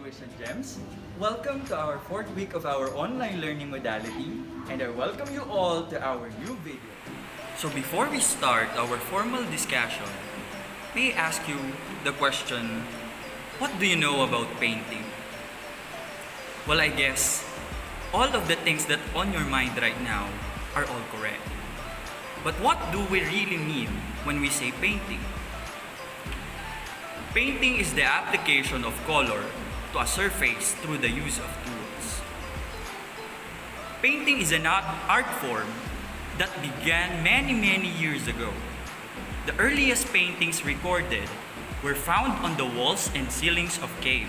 Tuition Gems. Welcome to our fourth week of our online learning modality, and I welcome you all to our new video. So before we start our formal discussion, may I ask you the question, what do you know about painting? Well, I guess all of the things that on your mind right now are all correct. But what do we really mean when we say painting? Painting is the application of color to a surface through the use of tools. Painting is an art form that began many years ago. The earliest paintings recorded were found on the walls and ceilings of caves.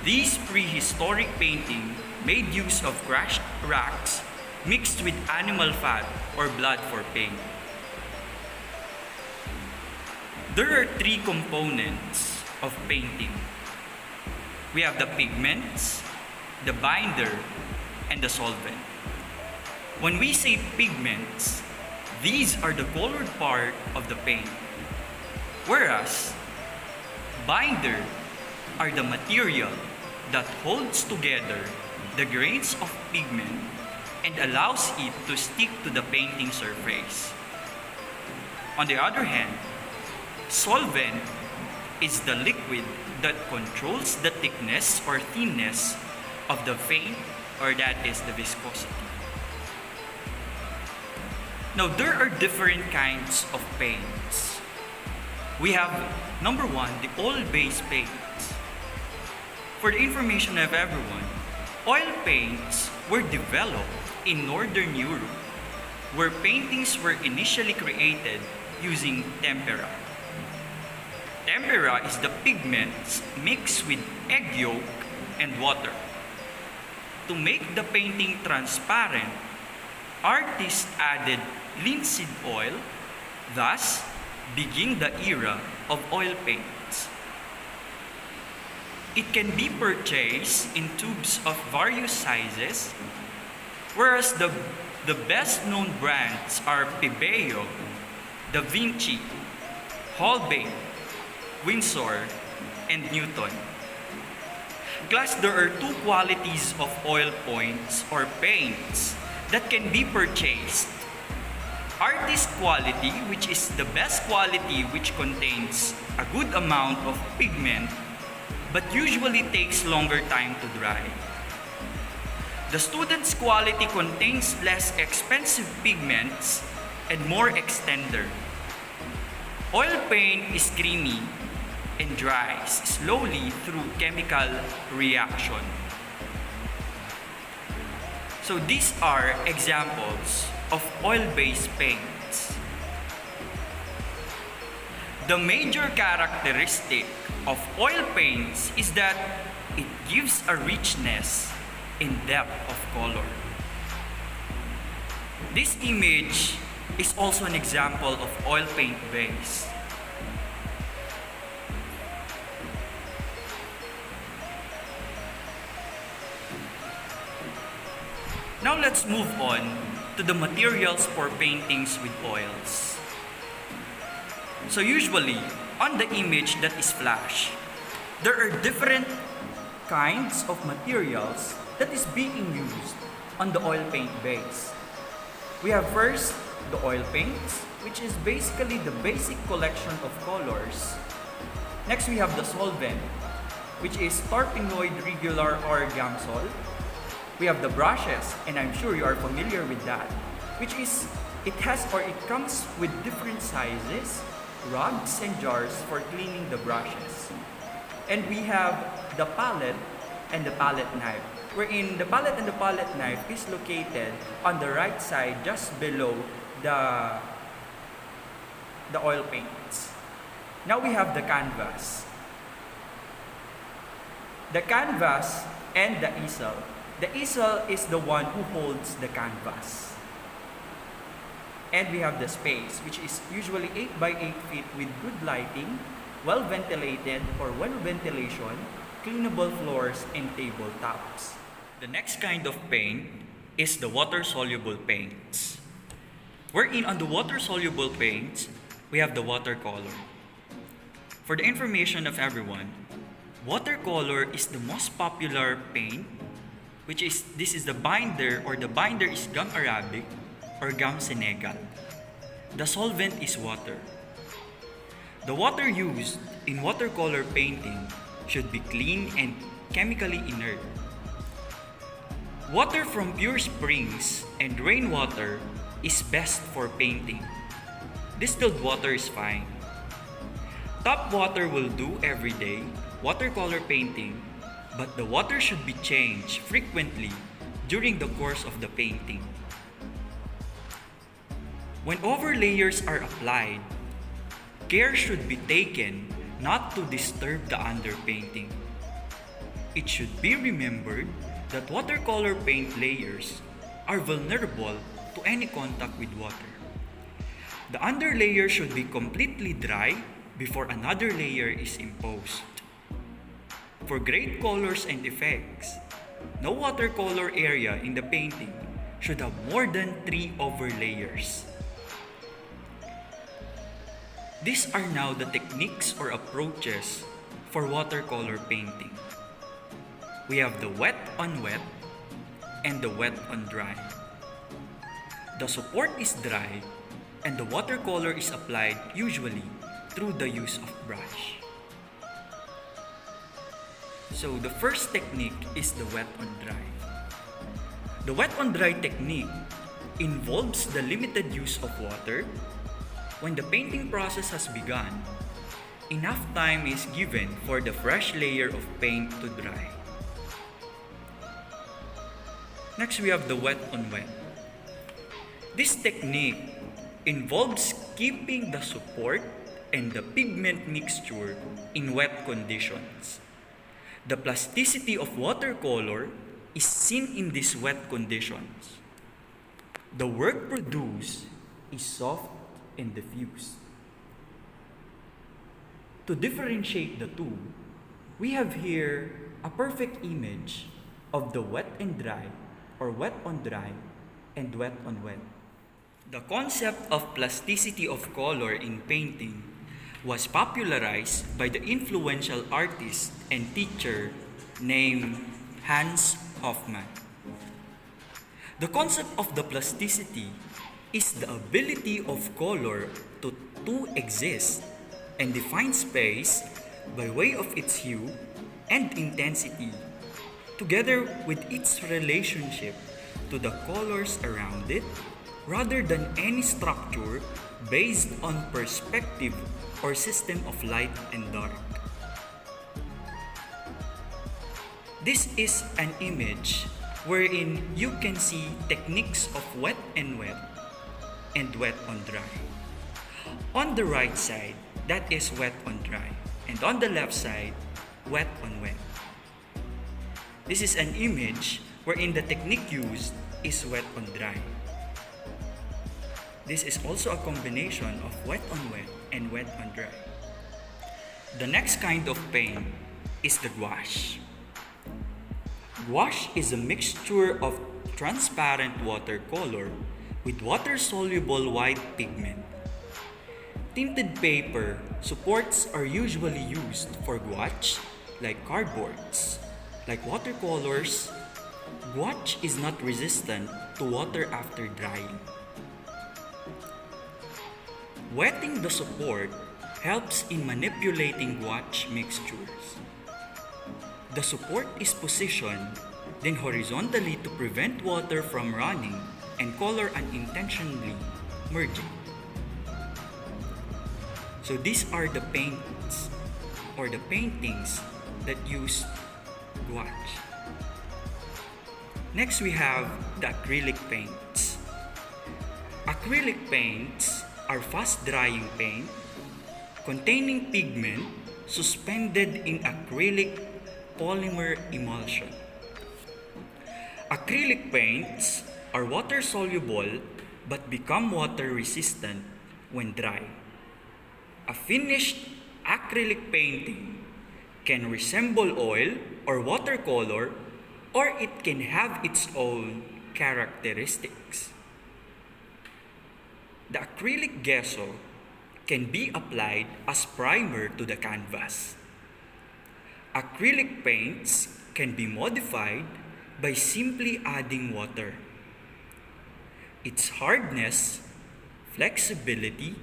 These prehistoric paintings made use of crushed rocks mixed with animal fat or blood for paint. There are three components of painting. We have the pigments, the binder, and the solvent. When we say pigments, these are the colored part of the paint, whereas binder are the material that holds together the grains of pigment and allows it to stick to the painting surface. On the other hand, solvent is the liquid that controls the thickness or thinness of the paint, or that is the viscosity. Now, there are different kinds of paints. We have, number one, the oil-based paints. For the information of everyone, oil paints were developed in Northern Europe, where paintings were initially created using tempera. Tempera is the pigments mixed with egg yolk and water. To make the painting transparent, artists added linseed oil, thus beginning the era of oil paints. It can be purchased in tubes of various sizes, whereas the best-known brands are Pebeo, Da Vinci, Holbein, Windsor, and Newton. Plus, there are two qualities of oil points or paints that can be purchased. Artist quality, which is the best quality, which contains a good amount of pigment but usually takes longer time to dry. The student's quality contains less expensive pigments and more extender. Oil paint is creamy and dries slowly through chemical reaction. So these are examples of oil-based paints. The major characteristic of oil paints is that it gives a richness in depth of color. This image is also an example of oil paint base. Now let's move on to the materials for paintings with oils. So usually, on the image that is flashed, there are different kinds of materials that is being used on the oil paint base. We have first the oil paints, which is basically the basic collection of colors. Next, we have the solvent, which is terpenoid regular or Gamsol. We have the brushes, and I'm sure you are familiar with that, which is, it comes with different sizes, rods and jars for cleaning the brushes. And we have the palette and the palette knife, wherein the palette and the palette knife is located on the right side just below the oil paints. Now we have the canvas. The canvas and the easel. The easel is the one who holds the canvas. And we have the space, which is usually 8 by 8 feet with good lighting, well ventilated or well ventilation, cleanable floors, and tabletops. The next kind of paint is the water-soluble paints. Wherein on the water-soluble paints, we have the watercolor. For the information of everyone, Watercolor is the most popular paint, this is the binder, or the binder is gum arabic or gum senegal. The solvent is water. The water used in watercolor painting should be clean and chemically inert. Water from pure springs and rainwater is best for painting. Distilled water is fine. Tap water will do every day, watercolor painting, but the water should be changed frequently during the course of the painting. When overlayers are applied, care should be taken not to disturb the underpainting. It should be remembered that watercolor paint layers are vulnerable to any contact with water. The underlayer should be completely dry before another layer is imposed. For great colors and effects, no watercolor area in the painting should have more than 3 overlayers. These are now the techniques or approaches for watercolor painting. We have the wet on wet and the wet on dry. The support is dry and the watercolor is applied usually through the use of brush. So the first technique is the wet on dry. The wet on dry technique involves the limited use of water. When the painting process has begun, enough time is given for the fresh layer of paint to dry. Next, we have the wet on wet. This technique involves keeping the support and the pigment mixture in wet conditions. The plasticity of watercolor is seen in these wet conditions. The work produced is soft and diffuse. To differentiate the two, we have here a perfect image of the wet and dry, or wet on dry and wet on wet. The concept of plasticity of color in painting was popularized by the influential artist and teacher named Hans Hofmann. The concept of the plasticity is the ability of color to exist and define space by way of its hue and intensity, together with its relationship to the colors around it, rather than any structure based on perspective or system of light and dark. This is an image wherein you can see techniques of wet and wet and wet on dry. On the right side, that is wet on dry, and on the left side, wet on wet. This is an image wherein the technique used is wet on dry. This is also a combination of wet on wet and wet on dry. The next kind of paint is the gouache. Gouache is a mixture of transparent watercolor with water-soluble white pigment. Tinted paper supports are usually used for gouache, like cardboards. Like watercolors, gouache is not resistant to water after drying. Wetting the support helps in manipulating gouache mixtures. The support is positioned then horizontally to prevent water from running and color unintentionally merging. So these are the paints or the paintings that use gouache. Next, we have the acrylic paints. Acrylic paints are fast-drying paint containing pigment suspended in acrylic polymer emulsion. Acrylic paints are water-soluble but become water-resistant when dry. A finished acrylic painting can resemble oil or watercolor, or it can have its own characteristics. The acrylic gesso can be applied as primer to the canvas. Acrylic paints can be modified by simply adding water. Its hardness, flexibility,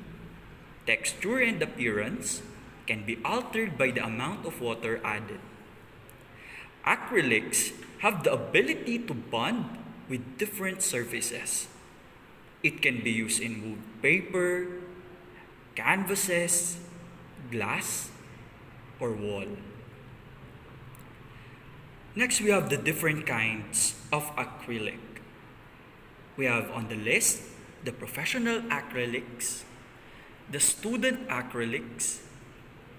texture, and appearance can be altered by the amount of water added. Acrylics have the ability to bond with different surfaces. It can be used in wood paper, canvases, glass, or wall. Next, we have the different kinds of acrylic. We have on the list the professional acrylics, the student acrylics,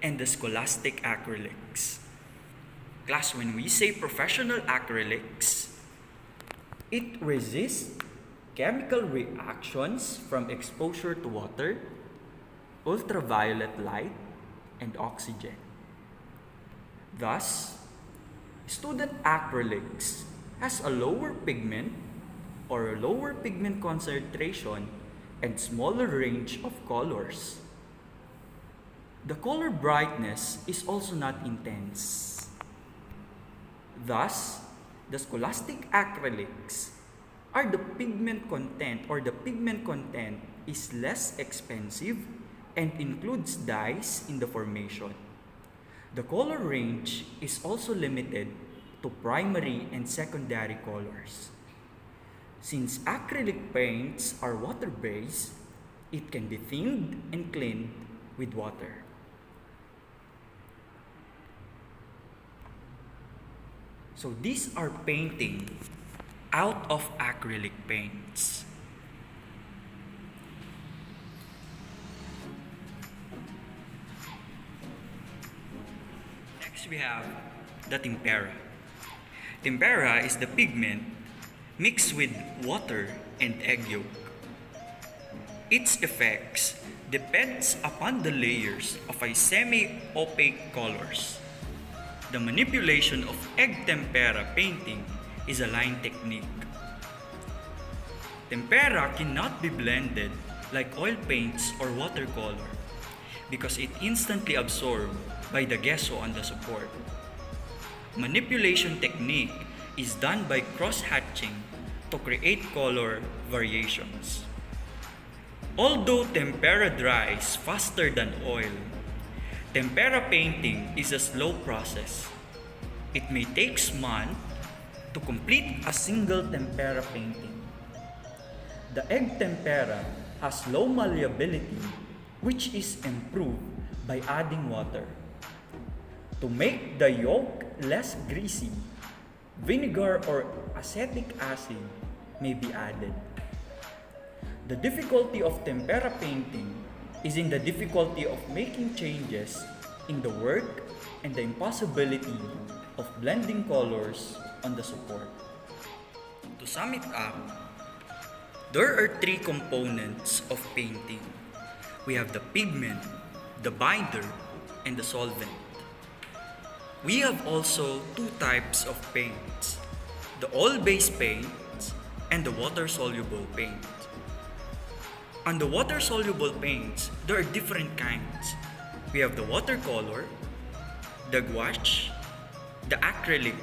and the scholastic acrylics. Class, when we say professional acrylics, it resists chemical reactions from exposure to water, ultraviolet light, and oxygen. Thus, student acrylics has a lower pigment or a lower pigment concentration and smaller range of colors. The color brightness is also not intense. Thus, the scholastic acrylics are the pigment content is less expensive and includes dyes in the formation. The color range is also limited to primary and secondary colors. Since acrylic paints are water-based, it can be thinned and cleaned with water. So these are painting out of acrylic paints. Next we have the tempera. Tempera is the pigment mixed with water and egg yolk. Its effects depends upon the layers of a semi-opaque colors. The manipulation of egg tempera painting is a line technique. Tempera cannot be blended like oil paints or watercolor because it instantly absorbed by the gesso on the support. Manipulation technique is done by cross-hatching to create color variations. Although tempera dries faster than oil, tempera painting is a slow process. It may take months to complete a single tempera painting. The egg tempera has low malleability, which is improved by adding water. To make the yolk less greasy, vinegar or acetic acid may be added. The difficulty of tempera painting is in the difficulty of making changes in the work and the impossibility of blending colors on the support. To sum it up, there are three components of painting. We have the pigment, the binder, and the solvent. We have also two types of paints, the oil-based paints and the water-soluble paint. On the water-soluble paints, there are different kinds. We have the watercolor, the gouache, the acrylic,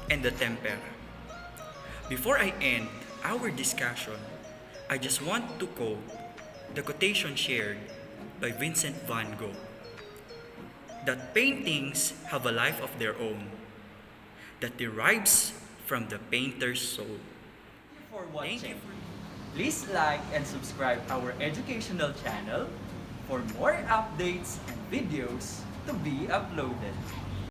and the tempera. Before I end our discussion, I just want to quote the quotation shared by Vincent van Gogh, that paintings have a life of their own that derives from the painter's soul. Thank you for watching. Please like and subscribe our educational channel for more updates and videos to be uploaded.